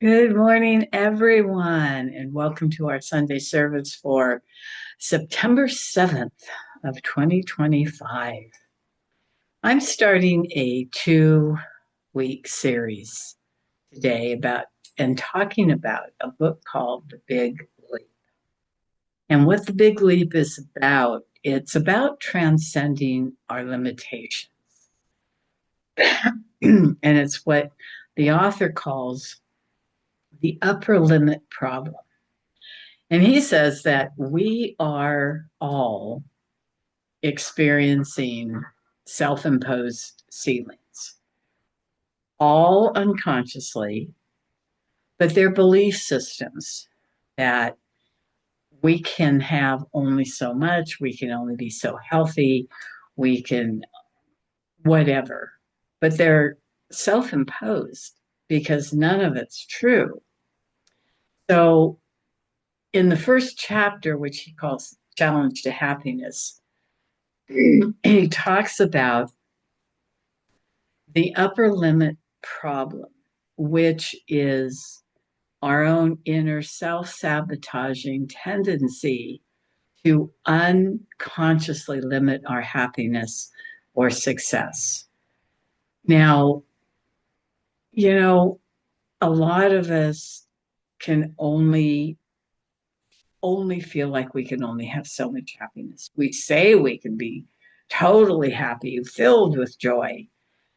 Good morning, everyone, and welcome to our Sunday service for September 7th of 2025. I'm starting a 2-week series today about and talking about a book called The Big Leap. And what The Big Leap is about, it's about transcending our limitations. And it's what the author calls the upper limit problem. And he says that we are all experiencing self imposed ceilings, all unconsciously, but they're belief systems that we can have only so much, we can only be so healthy, we can whatever, but they're self imposed because none of it's true. So, in the first chapter, which he calls Challenge to Happiness, he talks about the upper limit problem, which is our own inner self sabotaging tendency to unconsciously limit our happiness or success. Now, you know, a lot of us can only feel like we can only have so much happiness. We say we can be totally happy, filled with joy.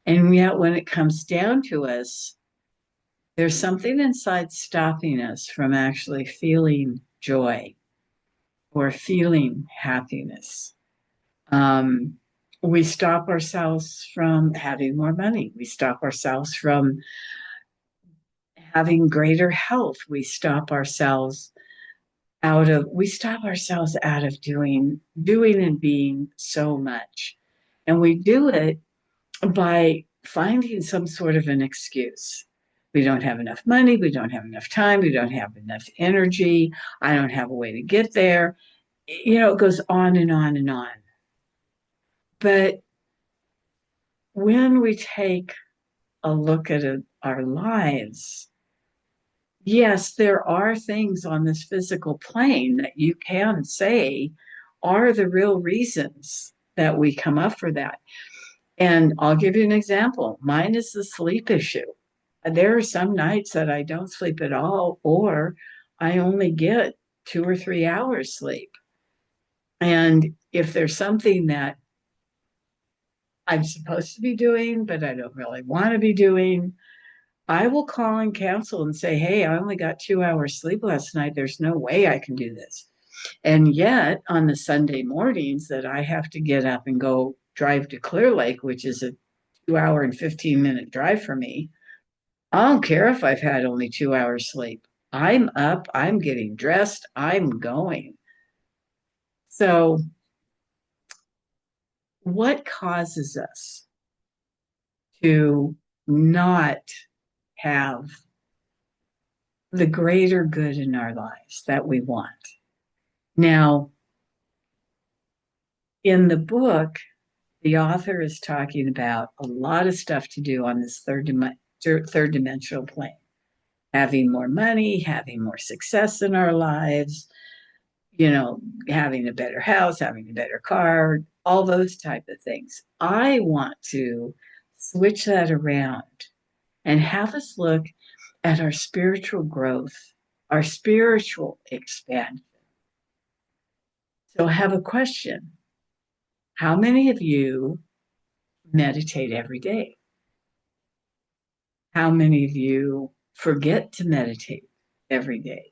And yet, when it comes down to us, there's something inside stopping us from actually feeling joy or feeling happiness. Um, we stop ourselves from having more money. We stop ourselves from having greater health. We stop ourselves out of doing and being so much. And we do it by finding some sort of an excuse. We don't have enough money. We don't have enough time. We don't have enough energy. I don't have a way to get there. It goes on and on and on. But when we take a look at our lives, yes, there are things on this physical plane that you can say are the real reasons that we come up for that. And I'll give you an example. Mine is the sleep issue. There are some nights that I don't sleep at all, or I only get 2 or 3 hours sleep. And if there's something that I'm supposed to be doing, but I don't really want to be doing, I will call and cancel and say, hey, I only got 2 hours sleep last night. There's no way I can do this. And yet, on the Sunday mornings that I have to get up and go drive to Clear Lake, which is a 2 hour and 15-minute drive for me, I don't care if I've had only 2 hours sleep. I'm up, I'm getting dressed, I'm going. So, what causes us to not have the greater good in our lives that we want? Now, in the book, the author is talking about a lot of stuff to do on this third dimensional plane. Having more money, having more success in our lives, having a better house, having a better car, all those type of things. I want to switch that around and have us look at our spiritual growth, our spiritual expansion. So I have a question. How many of you meditate every day? How many of you forget to meditate every day?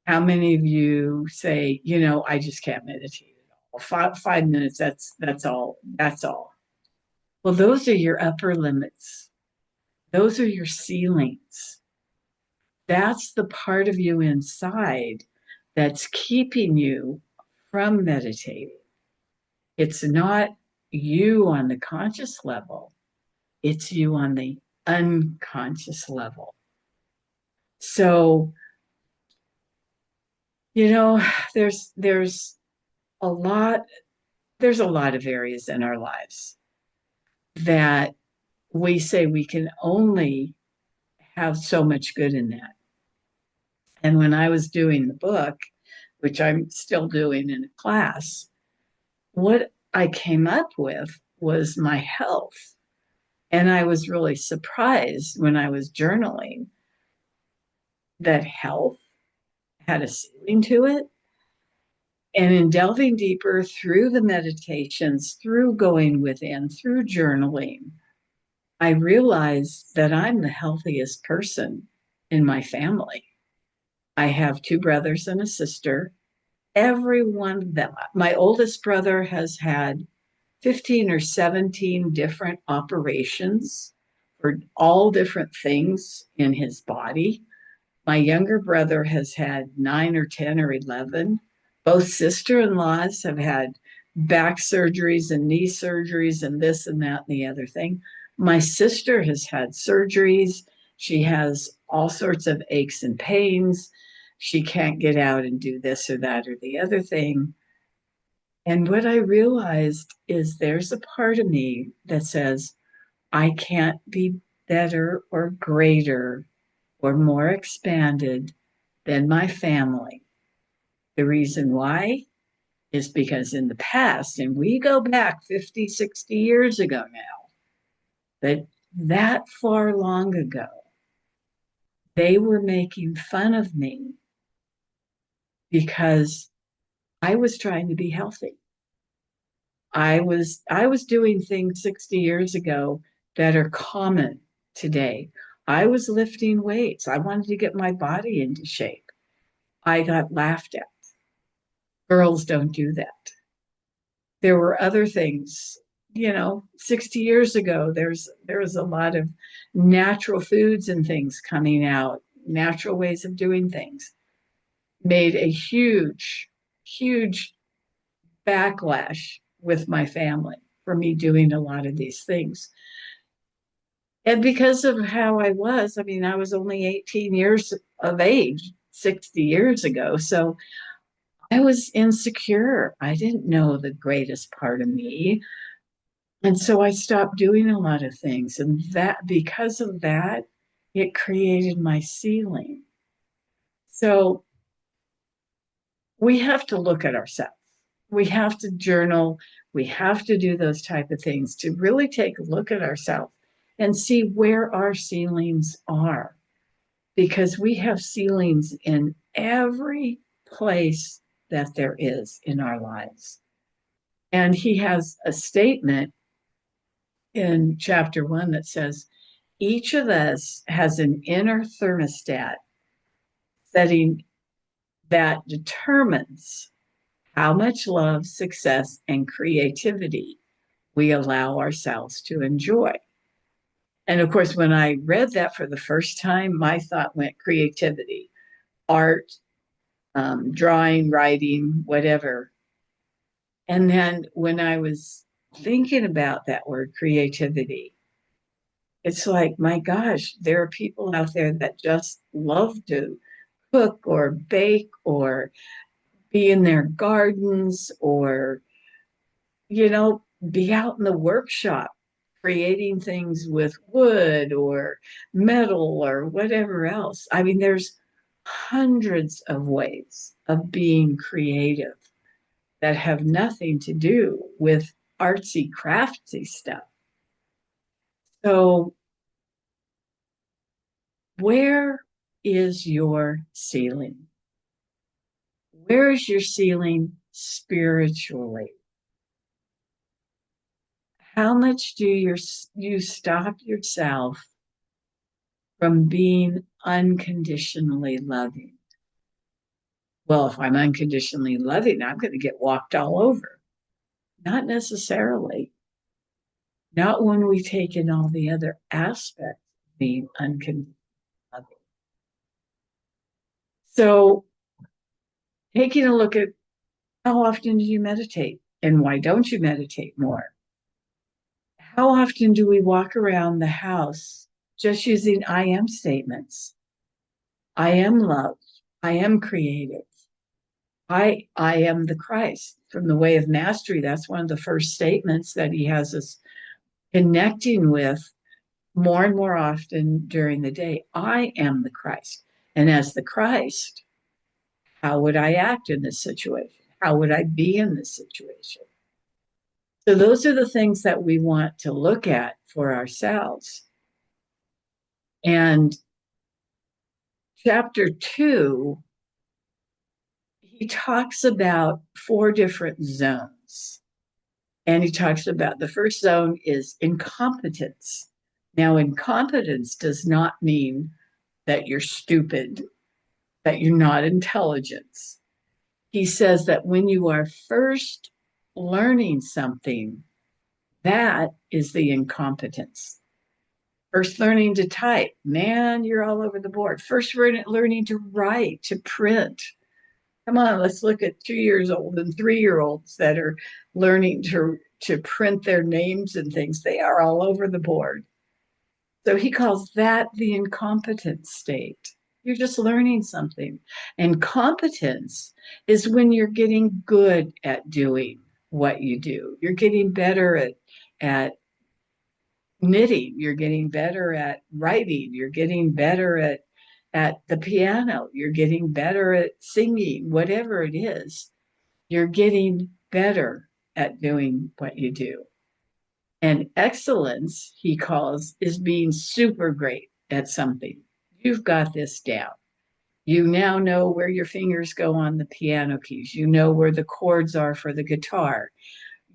How many of you say, I just can't meditate at all? 5 minutes, that's all. That's all. Well, those are your upper limits. Those are your ceilings. That's the part of you inside that's keeping you from meditating. It's not you on the conscious level, it's you on the unconscious level. So, you know, there's a lot there's a lot of areas in our lives that we say we can only have so much good in that. And when I was doing the book, which I'm still doing in a class, what I came up with was my health. And I was really surprised when I was journaling that health had a ceiling to it. And in delving deeper through the meditations, through going within, through journaling, I realized that I'm the healthiest person in my family. I have two brothers and a sister. Every one of them, my oldest brother has had 15 or 17 different operations for all different things in his body. My younger brother has had 9 or 10 or 11. Both sister-in-laws have had back surgeries and knee surgeries and this and that and the other thing. My sister has had surgeries. She has all sorts of aches and pains. She can't get out and do this or that or the other thing. And what I realized is there's a part of me that says, I can't be better or greater or more expanded than my family. The reason why is because in the past, and we go back 50, 60 years ago now, but that far long ago, they were making fun of me because I was trying to be healthy. I was doing things 60 years ago that are common today. I was lifting weights. I wanted to get my body into shape. I got laughed at. Girls don't do that. There were other things, 60 years ago, there was a lot of natural foods and things coming out, natural ways of doing things, made a huge, huge backlash with my family for me doing a lot of these things. And because of how I was, I mean, I was only 18 years of age 60 years ago. So I was insecure. I didn't know the greatest part of me. And so I stopped doing a lot of things. And that, because of that, it created my ceiling. So we have to look at ourselves. We have to journal. We have to do those type of things to really take a look at ourselves and see where our ceilings are. Because we have ceilings in every place that there is in our lives. And he has a statement in chapter 1 that says, each of us has an inner thermostat setting that determines how much love, success, and creativity we allow ourselves to enjoy. And of course, when I read that for the first time, my thought went creativity, art, drawing, writing, whatever. And then when I was thinking about that word creativity, it's like, my gosh, there are people out there that just love to cook or bake or be in their gardens or, be out in the workshop creating things with wood or metal or whatever else. I mean, there's hundreds of ways of being creative that have nothing to do with artsy, craftsy stuff. So, where is your ceiling? Where is your ceiling spiritually? How much do you stop yourself from being unconditionally loving? Well, if I'm unconditionally loving, I'm going to get walked all over. Not necessarily. Not when we take in all the other aspects of being unconditionally loving. So, taking a look at how often do you meditate and why don't you meditate more? How often do we walk around the house just using I am statements? I am loved. I am creative. I am the Christ. From the Way of Mastery, that's one of the first statements that he has us connecting with more and more often during the day, I am the Christ. And as the Christ, how would I act in this situation? How would I be in this situation? So those are the things that we want to look at for ourselves. And chapter 2, he talks about 4 different zones. And he talks about the first zone is incompetence. Now, incompetence does not mean that you're stupid, that you're not intelligent. He says that when you are first learning something, that is the incompetence. First learning to type, man, you're all over the board. First learning to write, to print. Come on, let's look at 2 years old and 3 year olds that are learning to print their names and things. They are all over the board. So he calls that the incompetent state. You're just learning something. And competence is when you're getting good at doing what you do. You're getting better at knitting, you're getting better at writing, you're getting better at the piano, you're getting better at singing, whatever it is, you're getting better at doing what you do. And excellence, he calls, is being super great at something. You've got this down. You now know where your fingers go on the piano keys. You know where the chords are for the guitar.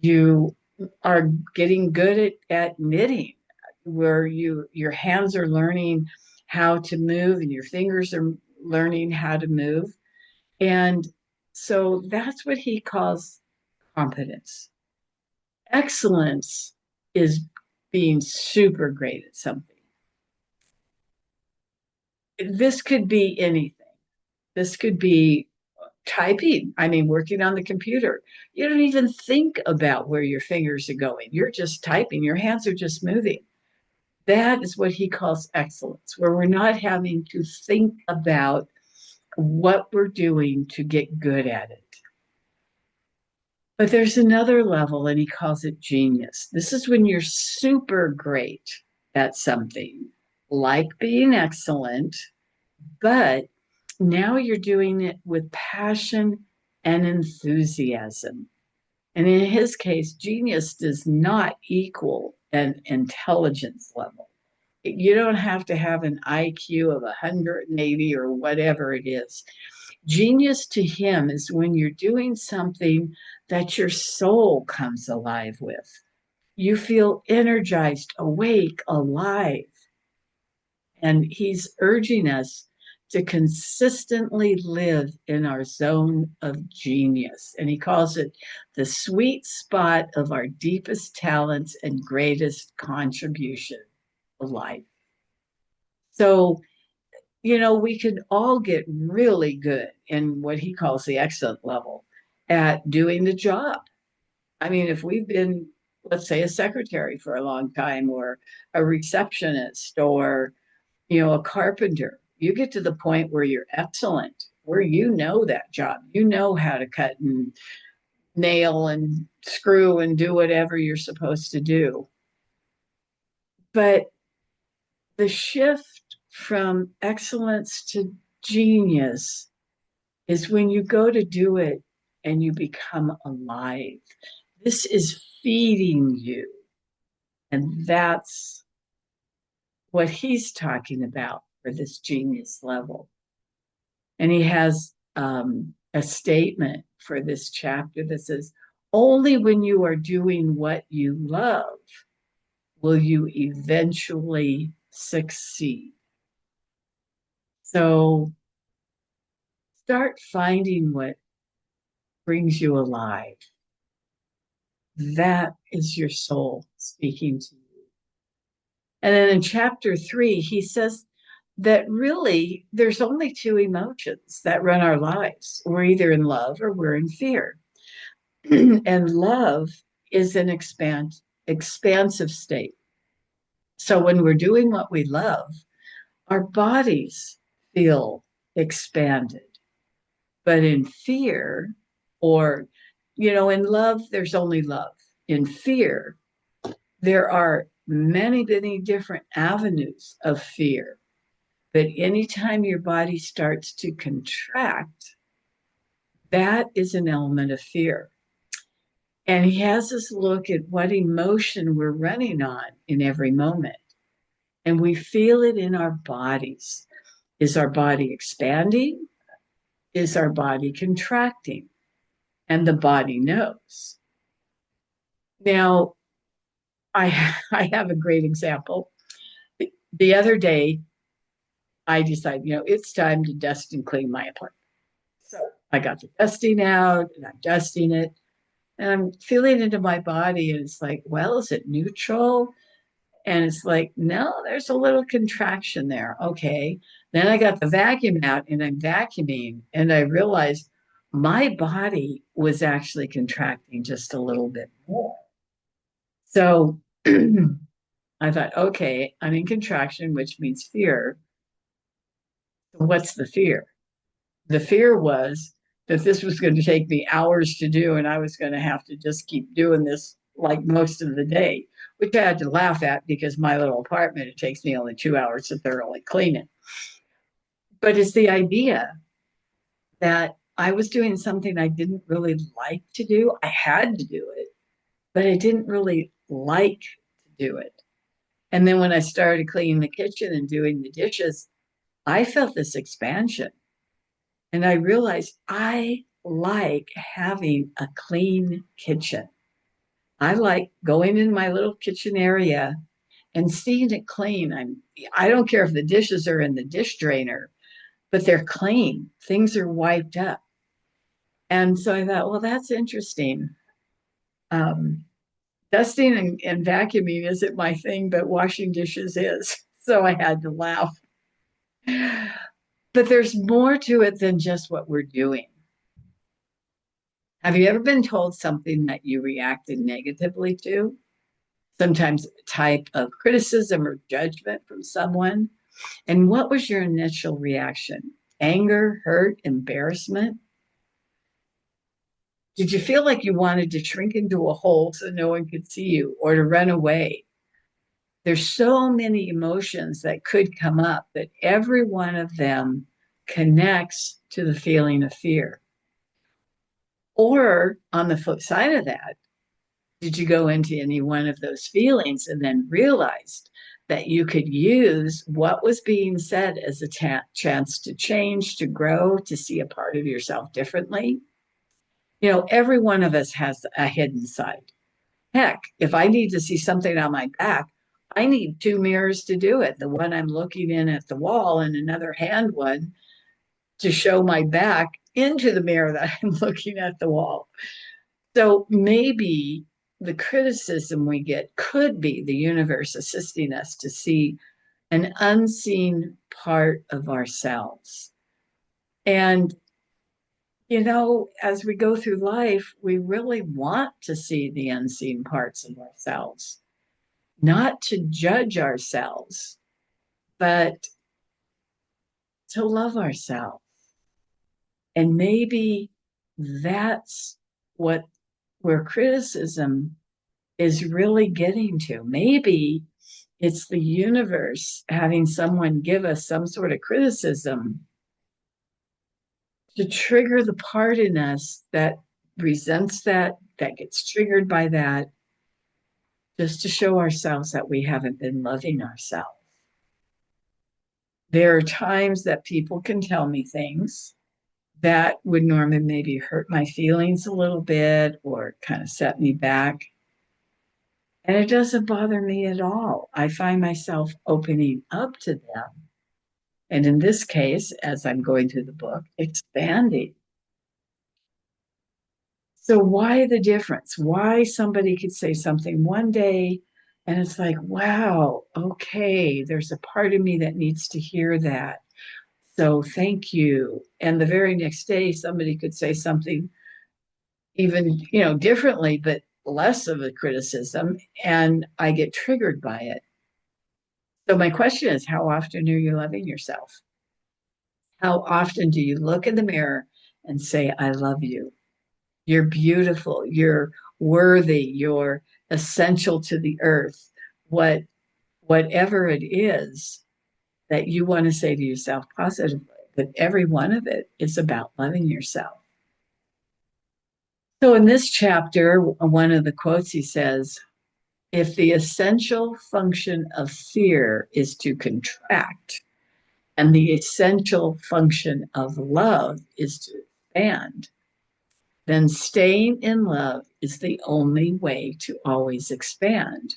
You are getting good at knitting, where your hands are learning how to move and your fingers are learning how to move. And so that's what he calls competence. Excellence is being super great at something. This could be anything. This could be typing. I mean, working on the computer. You don't even think about where your fingers are going. You're just typing, your hands are just moving. That is what he calls excellence, where we're not having to think about what we're doing to get good at it. But there's another level, and he calls it genius. This is when you're super great at something, like being excellent, but now you're doing it with passion and enthusiasm. And in his case, genius does not equal an intelligence level. You don't have to have an IQ of 180 or whatever it is. Genius to him is when you're doing something that your soul comes alive with. You feel energized, awake, alive. And he's urging us to consistently live in our zone of genius. And he calls it the sweet spot of our deepest talents and greatest contribution to life. So, we could all get really good in what he calls the excellent level at doing the job. I mean, if we've been, let's say, a secretary for a long time, or a receptionist, or a carpenter, you get to the point where you're excellent, where you know that job, you know how to cut and nail and screw and do whatever you're supposed to do. But the shift from excellence to genius is when you go to do it and you become alive. This is feeding you. And that's what he's talking about for this genius level. And he has a statement for this chapter that says, only when you are doing what you love will you eventually succeed. So start finding what brings you alive. That is your soul speaking to you. And then in chapter 3, he says that really there's only 2 emotions that run our lives. We're either in love or we're in fear. And love is an expansive state. So when we're doing what we love, our bodies feel expanded. But in fear, in love, there's only love. In fear, there are many, many different avenues of fear. But anytime your body starts to contract, that is an element of fear. And he has us look at what emotion we're running on in every moment. And we feel it in our bodies. Is our body expanding? Is our body contracting? And the body knows. Now, I have a great example. The other day, I decided, it's time to dust and clean my apartment. So I got the dusting out and I'm dusting it. And I'm feeling into my body, and it's like, well, is it neutral? And it's like, no, there's a little contraction there. Okay. Then I got the vacuum out and I'm vacuuming, and I realized my body was actually contracting just a little bit more. So I thought, okay, I'm in contraction, which means fear. What's the fear? The fear was that this was going to take me hours to do, and I was going to have to just keep doing this like most of the day, which I had to laugh at because my little apartment, it takes me only 2 hours to thoroughly clean it. But it's the idea that I was doing something I didn't really like to do. I had to do it, but I didn't really like to do it. And then when I started cleaning the kitchen and doing the dishes, I felt this expansion. And I realized I like having a clean kitchen. I like going in my little kitchen area and seeing it clean. I don't care if the dishes are in the dish drainer, but they're clean. Things are wiped up. And so I thought, well, that's interesting. Um, Dusting and vacuuming isn't my thing, but washing dishes is. So I had to laugh. But there's more to it than just what we're doing. Have you ever been told something that you reacted negatively to? Sometimes a type of criticism or judgment from someone. And what was your initial reaction? Anger, hurt, embarrassment? Did you feel like you wanted to shrink into a hole so no one could see you, or to run away? There's so many emotions that could come up, but every one of them connects to the feeling of fear. Or on the flip side of that, did you go into any one of those feelings and then realized that you could use what was being said as a chance to change, to grow, to see a part of yourself differently? Every one of us has a hidden side. Heck, if I need to see something on my back, I need two mirrors to do it. The one I'm looking in at the wall, and another hand one to show my back into the mirror that I'm looking at the wall. So maybe the criticism we get could be the universe assisting us to see an unseen part of ourselves. And, as we go through life, we really want to see the unseen parts of ourselves, not to judge ourselves, but to love ourselves. And maybe that's what where criticism is really getting to. Maybe it's the universe having someone give us some sort of criticism to trigger the part in us that resents that gets triggered by that, just to show ourselves that we haven't been loving ourselves. There are times that people can tell me things that would normally maybe hurt my feelings a little bit or kind of set me back. And it doesn't bother me at all. I find myself opening up to them. And in this case, as I'm going through the book, expanding. So, why the difference? Why somebody could say something one day and it's like, wow, okay, there's a part of me that needs to hear that. So, thank you. And the very next day, somebody could say something even, differently, but less of a criticism. And I get triggered by it. So my question is, how often are you loving yourself? How often do you look in the mirror and say, I love you? You're beautiful. You're worthy. You're essential to the earth. what whatever it is that you want to say to yourself positively, but every one of it is about loving yourself. So in this chapter, one of the quotes he says, if the essential function of fear is to contract, and the essential function of love is to expand, then staying in love is the only way to always expand.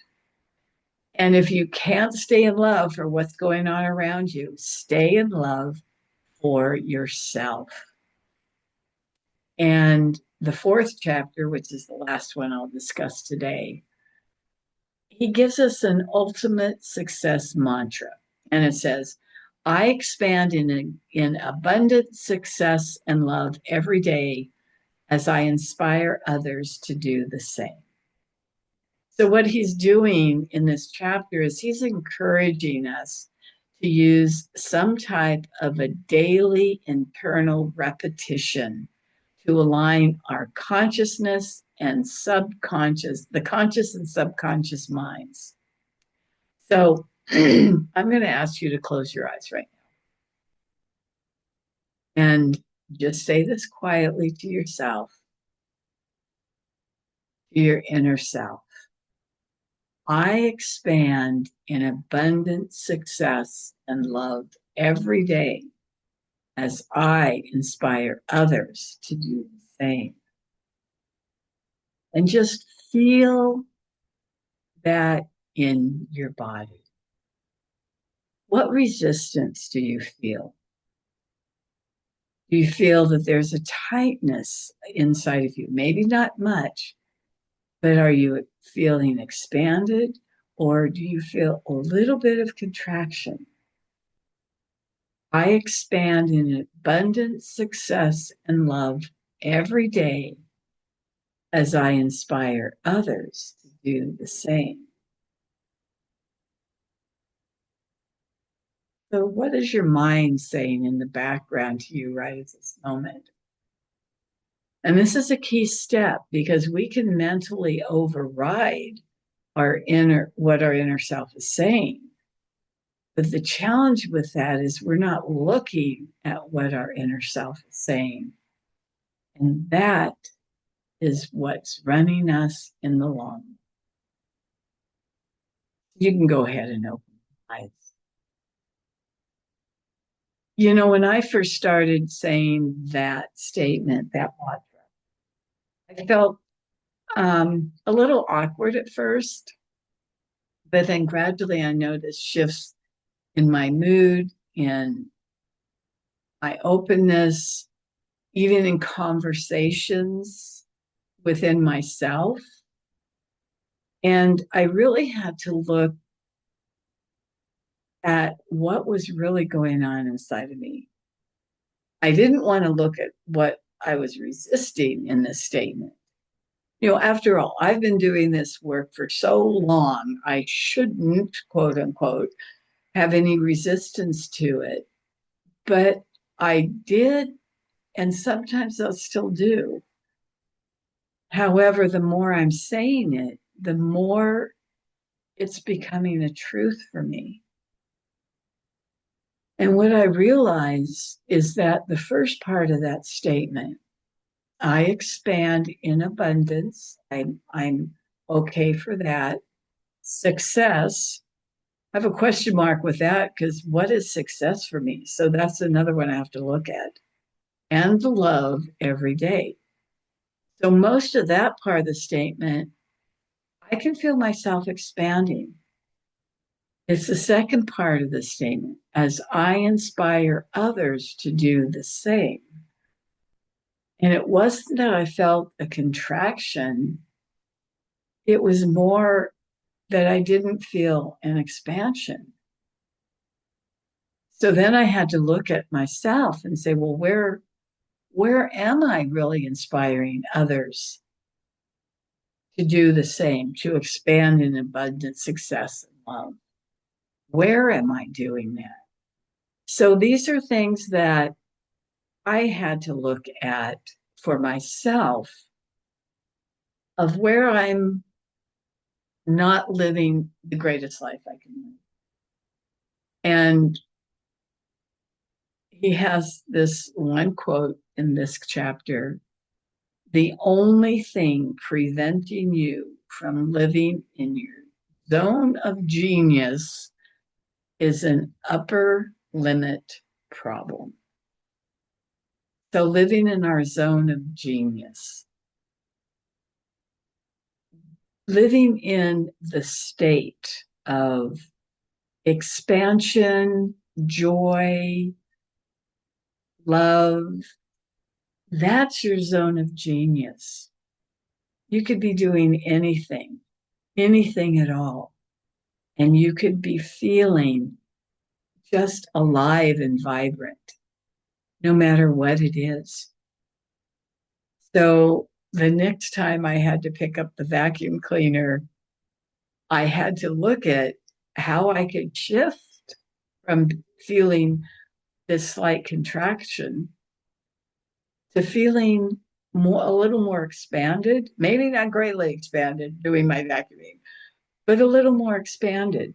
And if you can't stay in love for what's going on around you, stay in love for yourself. And the fourth chapter, which is the last one I'll discuss today, he gives us an ultimate success mantra. And it says, I expand in abundant success and love every day as I inspire others to do the same. So, what he's doing in this chapter is he's encouraging us to use some type of a daily internal repetition to align our consciousness and subconscious, the conscious and subconscious minds. So, I'm going to ask you to close your eyes right now and just say this quietly to yourself, to your inner self. I expand in abundant success and love every day as I inspire others to do the same. And just feel that in your body. What resistance do you feel? Do you feel that there's a tightness inside of you? Maybe not much, but are you feeling expanded, or do you feel a little bit of contraction? I expand in abundant success and love every day as I inspire others to do the same. So, what is your mind saying in the background to you right at this moment? And this is a key step because we can mentally override what our inner self is saying. But the challenge with that is we're not looking at what our inner self is saying. And that is what's running us in the long run. You can go ahead and open your eyes. You know, when I first started saying that statement, that mantra, I felt a little awkward at first, but then gradually I noticed shifts in my mood, in my openness, even in conversations within myself. And I really had to look at what was really going on inside of me. I didn't want to look at what I was resisting in this statement. You know, after all, I've been doing this work for so long, I shouldn't, quote unquote, have any resistance to it. But I did, and sometimes I'll still do. However, the more I'm saying it, the more it's becoming a truth for me. And what I realize is that the first part of that statement, I expand in abundance. I'm okay for that. Success, I have a question mark with that because what is success for me? So that's another one I have to look at. And the love every day. So most of that part of the statement, I can feel myself expanding. It's the second part of the statement, as I inspire others to do the same. And it wasn't that I felt a contraction, it was more that I didn't feel an expansion. So then I had to look at myself and say, well, where am I really inspiring others to do the same, to expand in abundant success and love? Where am I doing that? So these are things that I had to look at for myself of where I'm not living the greatest life I can live. And he has this one quote in this chapter: the only thing preventing you from living in your zone of genius is an upper limit problem. So, living in our zone of genius, living in the state of expansion, joy, love, that's your zone of genius. You could be doing anything, anything at all, and you could be feeling just alive and vibrant, no matter what it is. So the next time I had to pick up the vacuum cleaner, I had to look at how I could shift from feeling this slight contraction to feeling a little more expanded, maybe not greatly expanded doing my vacuuming, but a little more expanded.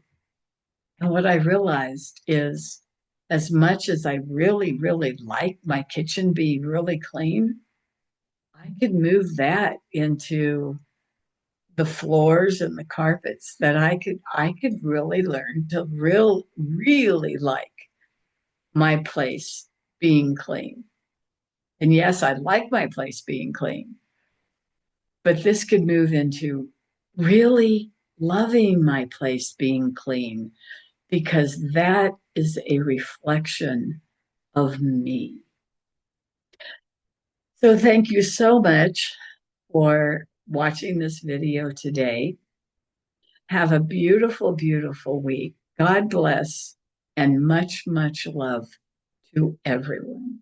And what I realized is, as much as I really, really like my kitchen being really clean, I could move that into the floors and the carpets, that I could really learn to really like my place being clean. And yes, I like my place being clean, but this could move into really loving my place being clean, because that is a reflection of me. So thank you so much for watching this video today. Have a beautiful, beautiful week. God bless, and much, much love to everyone.